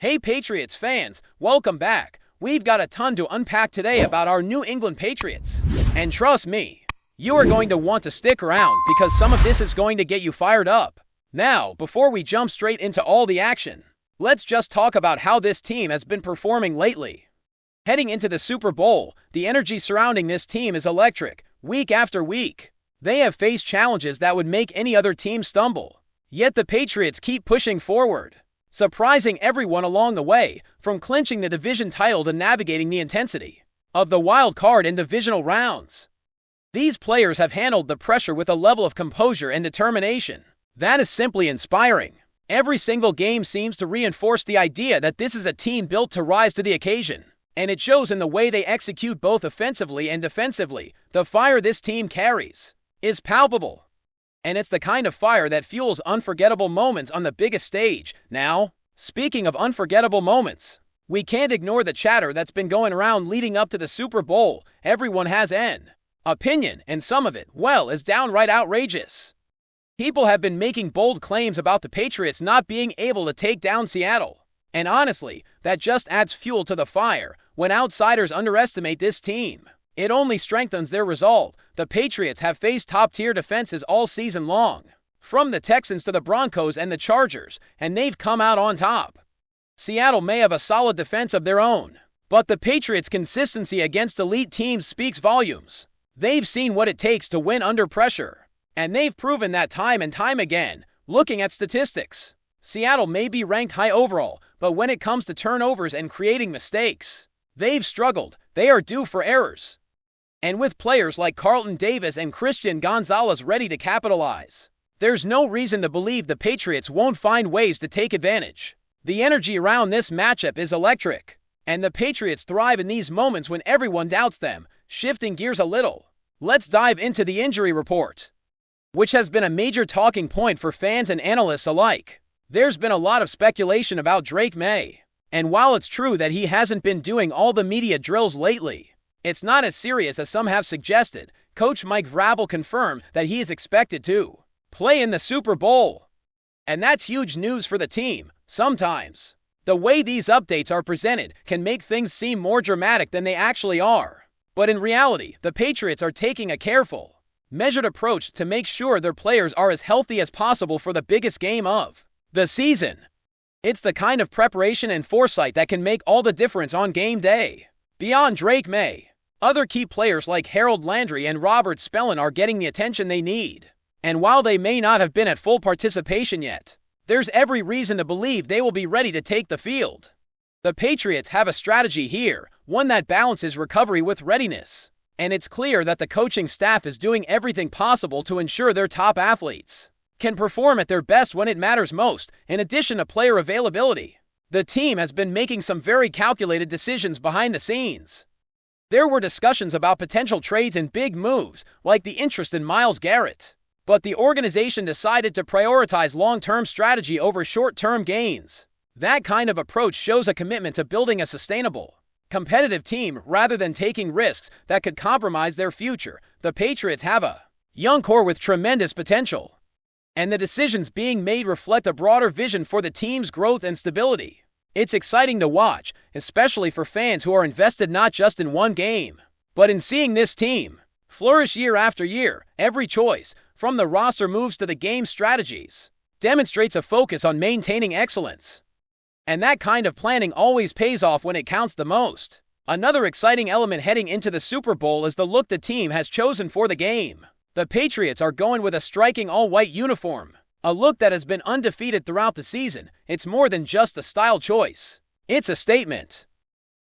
Hey Patriots fans, welcome back. We've got a ton to unpack today about our New England Patriots. And trust me, you are going to want to stick around because some of this is going to get you fired up. Now, before we jump straight into all the action, let's just talk about how this team has been performing lately. Heading into the Super Bowl, the energy surrounding this team is electric, week after week. They have faced challenges that would make any other team stumble. Yet the Patriots keep pushing forward, surprising everyone along the way, from clinching the division title to navigating the intensity of the wild card and divisional rounds. These players have handled the pressure with a level of composure and determination that is simply inspiring. Every single game seems to reinforce the idea that this is a team built to rise to the occasion, and it shows in the way they execute both offensively and defensively. The fire this team carries is palpable, and it's the kind of fire that fuels unforgettable moments on the biggest stage. Now, speaking of unforgettable moments, we can't ignore the chatter that's been going around leading up to the Super Bowl. Everyone has an opinion, and some of it, well, is downright outrageous. People have been making bold claims about the Patriots not being able to take down Seattle. And honestly, that just adds fuel to the fire. When outsiders underestimate this team, it only strengthens their resolve. The Patriots have faced top-tier defenses all season long, from the Texans to the Broncos and the Chargers, and they've come out on top. Seattle may have a solid defense of their own, but the Patriots' consistency against elite teams speaks volumes. They've seen what it takes to win under pressure, and they've proven that time and time again. Looking at statistics, Seattle may be ranked high overall, but when it comes to turnovers and creating mistakes, they've struggled. They are due for errors. And with players like Carlton Davis and Christian Gonzalez ready to capitalize, there's no reason to believe the Patriots won't find ways to take advantage. The energy around this matchup is electric, and the Patriots thrive in these moments when everyone doubts them. Shifting gears a little, let's dive into the injury report, which has been a major talking point for fans and analysts alike. There's been a lot of speculation about Drake May, and while it's true that he hasn't been doing all the media drills lately, it's not as serious as some have suggested. Coach Mike Vrabel confirmed that he is expected to play in the Super Bowl, and that's huge news for the team. Sometimes, the way these updates are presented can make things seem more dramatic than they actually are. But in reality, the Patriots are taking a careful, measured approach to make sure their players are as healthy as possible for the biggest game of the season. It's the kind of preparation and foresight that can make all the difference on game day. Beyond Drake May, other key players like Harold Landry and Robert Spellin are getting the attention they need. And while they may not have been at full participation yet, there's every reason to believe they will be ready to take the field. The Patriots have a strategy here, one that balances recovery with readiness. And it's clear that the coaching staff is doing everything possible to ensure their top athletes can perform at their best when it matters most. In addition to player availability, the team has been making some very calculated decisions behind the scenes. There were discussions about potential trades and big moves, like the interest in Myles Garrett. But the organization decided to prioritize long-term strategy over short-term gains. That kind of approach shows a commitment to building a sustainable, competitive team rather than taking risks that could compromise their future. The Patriots have a young core with tremendous potential, and the decisions being made reflect a broader vision for the team's growth and stability. It's exciting to watch, especially for fans who are invested not just in one game, but in seeing this team flourish year after year. Every choice, from the roster moves to the game strategies, demonstrates a focus on maintaining excellence. And that kind of planning always pays off when it counts the most. Another exciting element heading into the Super Bowl is the look the team has chosen for the game. The Patriots are going with a striking all-white uniform, a look that has been undefeated throughout the season. It's more than just a style choice. It's a statement.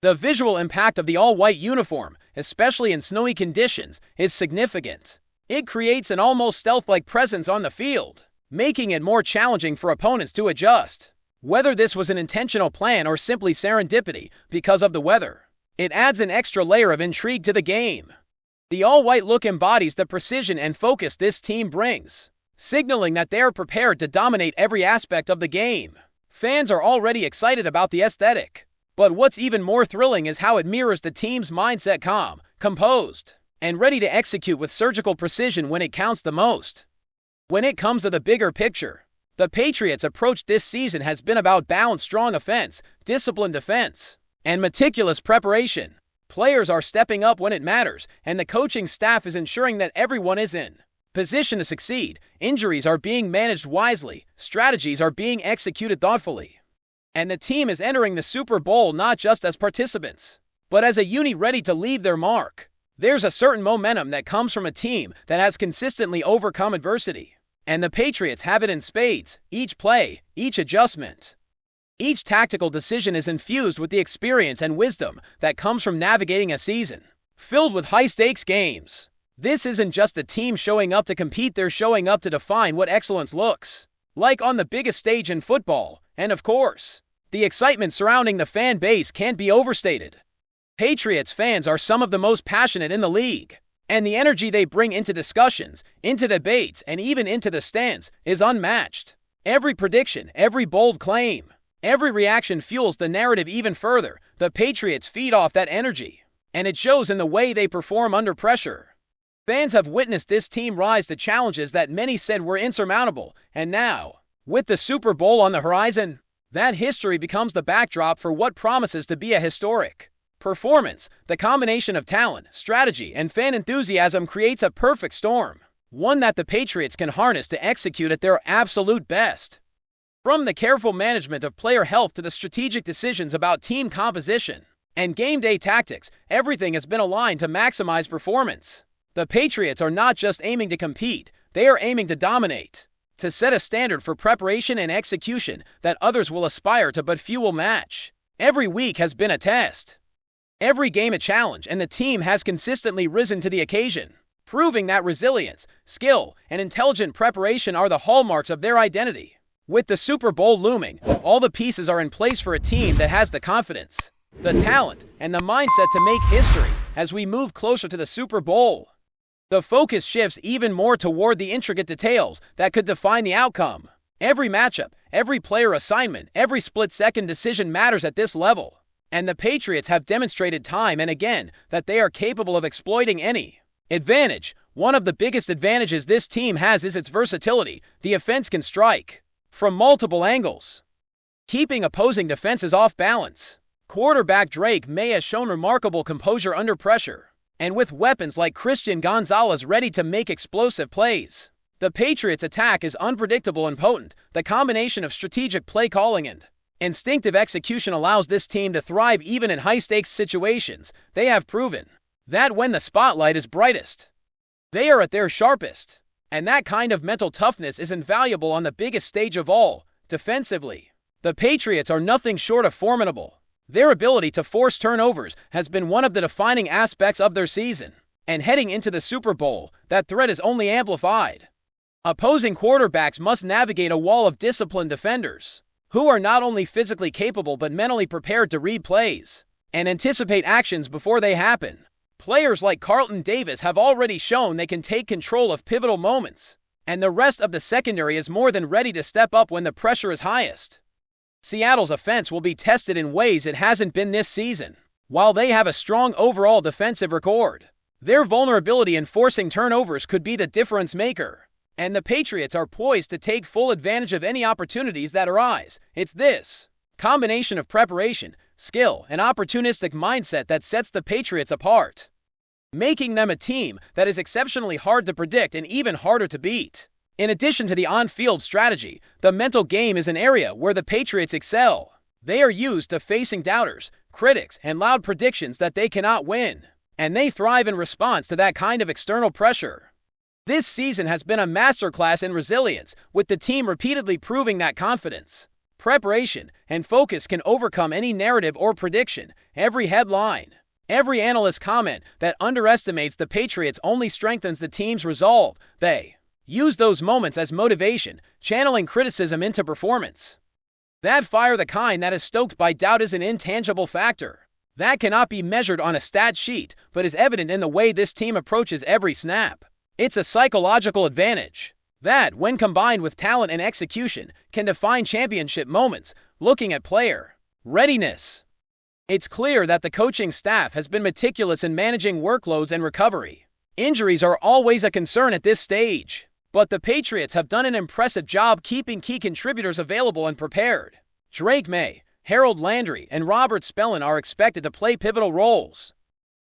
The visual impact of the all-white uniform, especially in snowy conditions, is significant. It creates an almost stealth-like presence on the field, making it more challenging for opponents to adjust. Whether this was an intentional plan or simply serendipity because of the weather, it adds an extra layer of intrigue to the game. The all-white look embodies the precision and focus this team brings, signaling that they are prepared to dominate every aspect of the game. Fans are already excited about the aesthetic, but what's even more thrilling is how it mirrors the team's mindset: calm, composed, and ready to execute with surgical precision when it counts the most. When it comes to the bigger picture, The Patriots' approach this season has been about balanced, strong offense, disciplined defense, and meticulous preparation. Players are stepping up when it matters, and the coaching staff is ensuring that everyone is in position to succeed. Injuries are being managed wisely, strategies are being executed thoughtfully, and the team is entering the Super Bowl not just as participants, but as a unit ready to leave their mark. There's a certain momentum that comes from a team that has consistently overcome adversity, and the Patriots have it in spades. Each play, each adjustment, each tactical decision is infused with the experience and wisdom that comes from navigating a season filled with high-stakes games. This isn't just a team showing up to compete, they're showing up to define what excellence looks like on the biggest stage in football. And of course, the excitement surrounding the fan base can't be overstated. Patriots fans are some of the most passionate in the league, and the energy they bring into discussions, into debates, and even into the stands is unmatched. Every prediction, every bold claim, every reaction fuels the narrative even further. The Patriots feed off that energy, and it shows in the way they perform under pressure. Fans have witnessed this team rise to challenges that many said were insurmountable, and now, with the Super Bowl on the horizon, that history becomes the backdrop for what promises to be a historic performance. The combination of talent, strategy, and fan enthusiasm creates a perfect storm, one that the Patriots can harness to execute at their absolute best. From the careful management of player health to the strategic decisions about team composition and game day tactics, everything has been aligned to maximize performance. The Patriots are not just aiming to compete, they are aiming to dominate, to set a standard for preparation and execution that others will aspire to but few will match. Every week has been a test, every game a challenge, and the team has consistently risen to the occasion, proving that resilience, skill, and intelligent preparation are the hallmarks of their identity. With the Super Bowl looming, all the pieces are in place for a team that has the confidence, the talent, and the mindset to make history. As we move closer to the Super Bowl, the focus shifts even more toward the intricate details that could define the outcome. Every matchup, every player assignment, every split-second decision matters at this level, and the Patriots have demonstrated time and again that they are capable of exploiting any advantage. One of the biggest advantages this team has is its versatility. The offense can strike from multiple angles, keeping opposing defenses off balance. Quarterback Drake May has shown remarkable composure under pressure, and with weapons like Christian Gonzalez ready to make explosive plays, the Patriots' attack is unpredictable and potent. The combination of strategic play calling and instinctive execution allows this team to thrive even in high-stakes situations. They have proven that when the spotlight is brightest, they are at their sharpest, and that kind of mental toughness is invaluable on the biggest stage of all. Defensively, the Patriots are nothing short of formidable. Their ability to force turnovers has been one of the defining aspects of their season, and heading into the Super Bowl, that threat is only amplified. Opposing quarterbacks must navigate a wall of disciplined defenders, who are not only physically capable but mentally prepared to read plays and anticipate actions before they happen. Players like Carlton Davis have already shown they can take control of pivotal moments, and the rest of the secondary is more than ready to step up when the pressure is highest. Seattle's offense will be tested in ways it hasn't been this season. While they have a strong overall defensive record, their vulnerability in forcing turnovers could be the difference maker, and the Patriots are poised to take full advantage of any opportunities that arise. It's this combination of preparation, skill, and opportunistic mindset that sets the Patriots apart, making them a team that is exceptionally hard to predict and even harder to beat. In addition to the on-field strategy, the mental game is an area where the Patriots excel. They are used to facing doubters, critics, and loud predictions that they cannot win, and they thrive in response to that kind of external pressure. This season has been a masterclass in resilience, with the team repeatedly proving that confidence, preparation, and focus can overcome any narrative or prediction. Every headline, every analyst comment that underestimates the Patriots only strengthens the team's resolve. They use those moments as motivation, channeling criticism into performance. That fire, the kind that is stoked by doubt, is an intangible factor that cannot be measured on a stat sheet, but is evident in the way this team approaches every snap. It's a psychological advantage that, when combined with talent and execution, can define championship moments. Looking at player readiness, it's clear that the coaching staff has been meticulous in managing workloads and recovery. Injuries are always a concern at this stage, But the Patriots have done an impressive job keeping key contributors available and prepared. Drake May, Harold Landry, and Robert Spellin are expected to play pivotal roles.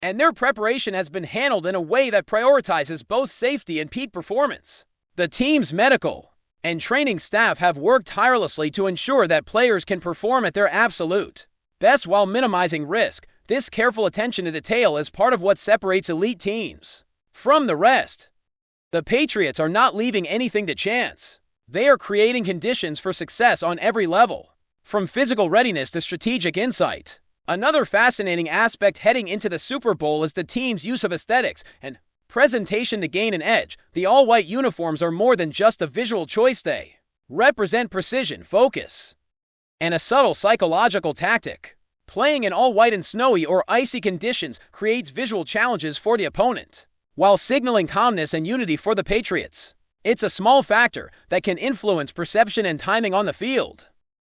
And their preparation has been handled in a way that prioritizes both safety and peak performance. The team's medical and training staff have worked tirelessly to ensure that players can perform at their absolute best while minimizing risk. This careful attention to detail is part of what separates elite teams from the rest. The Patriots are not leaving anything to chance. They are creating conditions for success on every level, from physical readiness to strategic insight. Another fascinating aspect heading into the Super Bowl is the team's use of aesthetics and presentation to gain an edge. The all-white uniforms are more than just a visual choice. They represent precision, focus, and a subtle psychological tactic. Playing in all-white in snowy or icy conditions creates visual challenges for the opponent, while signaling calmness and unity for the Patriots. It's a small factor that can influence perception and timing on the field.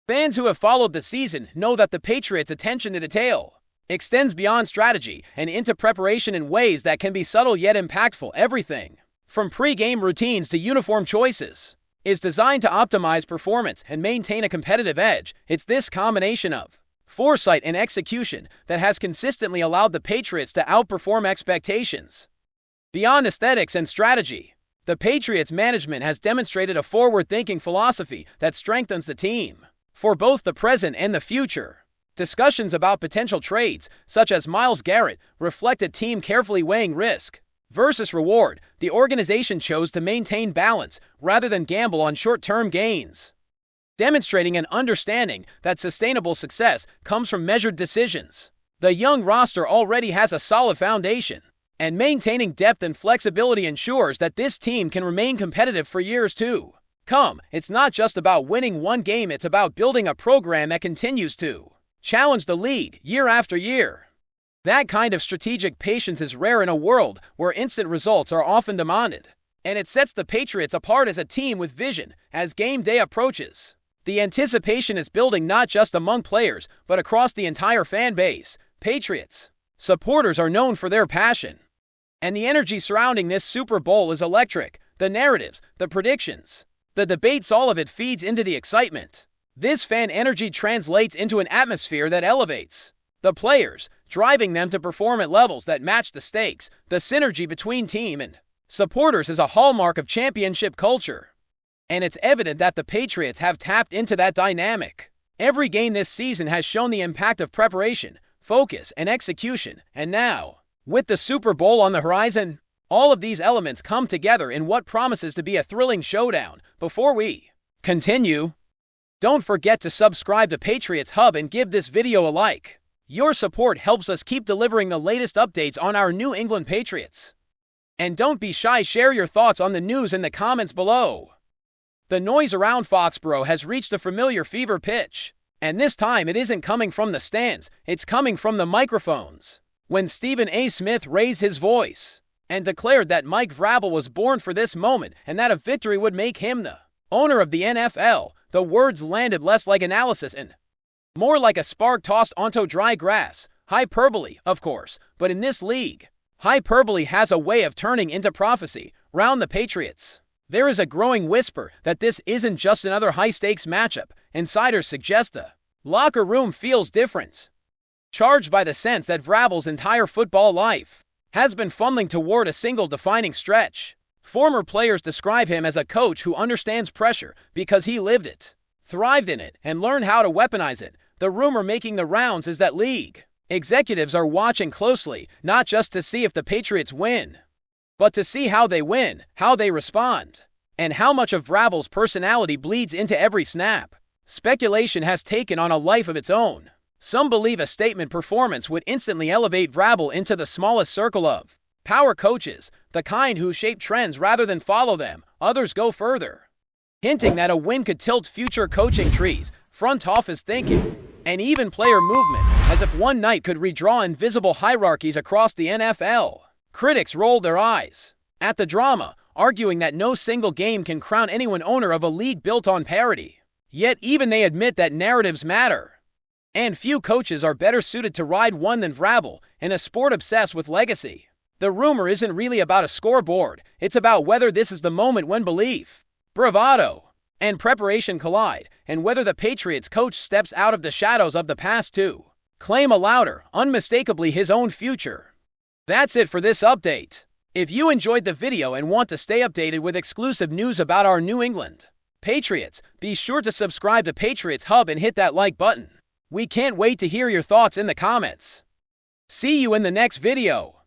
Fans who have followed the season know that the Patriots' attention to detail extends beyond strategy and into preparation in ways that can be subtle yet impactful. Everything from pre-game routines to uniform choices is designed to optimize performance and maintain a competitive edge. It's this combination of foresight and execution that has consistently allowed the Patriots to outperform expectations. Beyond aesthetics and strategy, the Patriots management has demonstrated a forward-thinking philosophy that strengthens the team for both the present and the future. Discussions about potential trades, such as Myles Garrett, reflect a team carefully weighing risk versus reward. The organization chose to maintain balance rather than gamble on short-term gains, demonstrating an understanding that sustainable success comes from measured decisions. The young roster already has a solid foundation, and maintaining depth and flexibility ensures that this team can remain competitive for years to come. It's not just about winning one game, it's about building a program that continues to challenge the league year after year. That kind of strategic patience is rare in a world where instant results are often demanded, and it sets the Patriots apart as a team with vision. As game day approaches, the anticipation is building not just among players, but across the entire fan base. Patriots supporters are known for their passion, and the energy surrounding this Super Bowl is electric. The narratives, the predictions, the debates, all of it feeds into the excitement. This fan energy translates into an atmosphere that elevates the players, driving them to perform at levels that match the stakes. The synergy between team and supporters is a hallmark of championship culture, and it's evident that the Patriots have tapped into that dynamic. Every game this season has shown the impact of preparation, focus, and execution, and now, with the Super Bowl on the horizon, all of these elements come together in what promises to be a thrilling showdown. Before we continue, don't forget to subscribe to Patriots Hub and give this video a like. Your support helps us keep delivering the latest updates on our New England Patriots. And don't be shy, share your thoughts on the news in the comments below. The noise around Foxborough has reached a familiar fever pitch, and this time it isn't coming from the stands, it's coming from the microphones. When Stephen A. Smith raised his voice and declared that Mike Vrabel was born for this moment and that a victory would make him the owner of the NFL, the words landed less like analysis and more like a spark tossed onto dry grass. Hyperbole, of course, but in this league, hyperbole has a way of turning into prophecy. Round the Patriots, there is a growing whisper that this isn't just another high-stakes matchup. Insiders suggest the locker room feels different, charged by the sense that Vrabel's entire football life has been funneling toward a single defining stretch. Former players describe him as a coach who understands pressure because he lived it, thrived in it, and learned how to weaponize it. The rumor making the rounds is that league executives are watching closely, not just to see if the Patriots win, but to see how they win, how they respond, and how much of Vrabel's personality bleeds into every snap. Speculation has taken on a life of its own. Some believe a statement performance would instantly elevate Vrabel into the smallest circle of power coaches, the kind who shape trends rather than follow them. Others go further, hinting that a win could tilt future coaching trees, front office thinking, and even player movement, as if one night could redraw invisible hierarchies across the NFL. Critics rolled their eyes at the drama, arguing that no single game can crown anyone owner of a league built on parity. Yet even they admit that narratives matter, and few coaches are better suited to ride one than Vrabel in a sport obsessed with legacy. The rumor isn't really about a scoreboard, it's about whether this is the moment when belief, bravado, and preparation collide, and whether the Patriots coach steps out of the shadows of the past to claim a louder, unmistakably his own future. That's it for this update. If you enjoyed the video and want to stay updated with exclusive news about our New England Patriots, be sure to subscribe to Patriots Hub and hit that like button. We can't wait to hear your thoughts in the comments. See you in the next video.